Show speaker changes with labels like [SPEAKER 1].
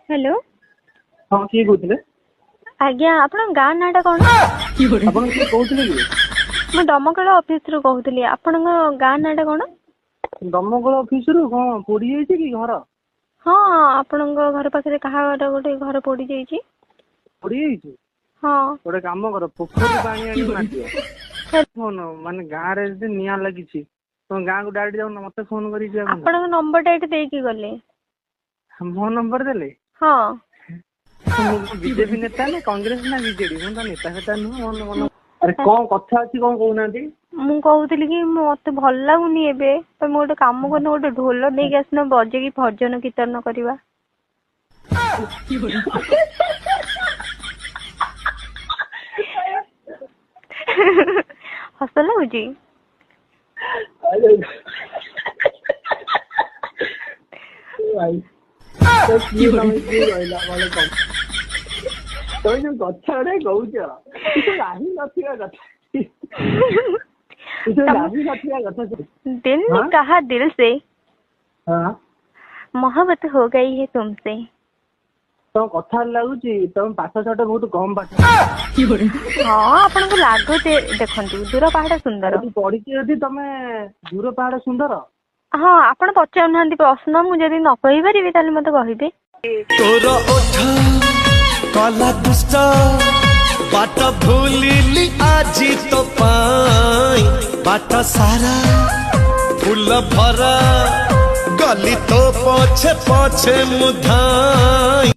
[SPEAKER 1] hello
[SPEAKER 2] हाँ किए कहते
[SPEAKER 1] आज्ञा आपण गाँ नाटा कौन
[SPEAKER 2] ଆପଣ କିଏ କହୁଥିଲେ କି
[SPEAKER 1] मु दमकल ऑफिस रू कहूली आपण गाँ नाटा कौन
[SPEAKER 2] ଦମକଳ ଅଫିସରୁ କଣ ପୋଡି ଯାଇଛି କି ଘର
[SPEAKER 1] हाँ आपण घर पाखे कहा गोटे घर पोड़ी जाइए
[SPEAKER 2] ପୋଡି ଯାଇଛି
[SPEAKER 1] हाँ
[SPEAKER 2] ଗୋଟେ କାମ କର ପୋଖରୀ ପାଣି ଆଣି ମାରିଦିଅ ଫୋନ ମାନେ ଗାଁରେ ଯଦି ନିଆଁ ଲାଗିଛି ତମ ଗାଁକୁ ଡାଇରେକ୍ଟ ଯାଉନ ମତେ ଫୋନ କରିକି ଯିବା
[SPEAKER 1] आपण नंबर टा एठी देकी गले
[SPEAKER 2] ମୋ ନମ୍ବର ଦେଲେ
[SPEAKER 1] हाँ
[SPEAKER 2] ମୁଁ ବିଜେପି ନେତା ନା କଂଗ୍ରେସ ନା ବିଜେଡି ମୁଁ ତ ନେତା ଫେତା ନୁହଁ ମନ ଆରେ କଣ କଥା ଅଛି କଣ କହୁନାହାନ୍ତି
[SPEAKER 1] मु कहूली कि मत भल लगुनि एबे तो मु गोटे काम करना गोटे ढोल नहीं आसन बजेगी भजन कीर्तन करवा हस लगुची
[SPEAKER 2] ତମେ ଯୋଉ କଥା ଗୁଡା କହୁଛ ରାହି ନଥିବା କଥା ରାହି ନଥିବା କଥା
[SPEAKER 1] दिल ने कहा दिल से
[SPEAKER 2] ହଁ
[SPEAKER 1] मोहब्बत हो गई है तुमसे
[SPEAKER 2] ତମ କଥା ଲାଗୁଛି ତମ ପାଠ ସାଠ ବହୁତ କମ ପାଠ
[SPEAKER 1] हाँ आपन को लागो देखंतु दूर पहाड़ सुंदर
[SPEAKER 2] ପଢିଛି ଯଦି ତମେ ଦୂର ପାହାଡ ସୁନ୍ଦର
[SPEAKER 1] हाँ आपण पचार ना प्रश्न मुझे न कही पारि ताले मते कहिबे
[SPEAKER 3] तोर ओठ कला दुष्ट बाट भूलिली आजी तो पाई बाट सारा फूल भरा गली तो पछे पछे मुधाई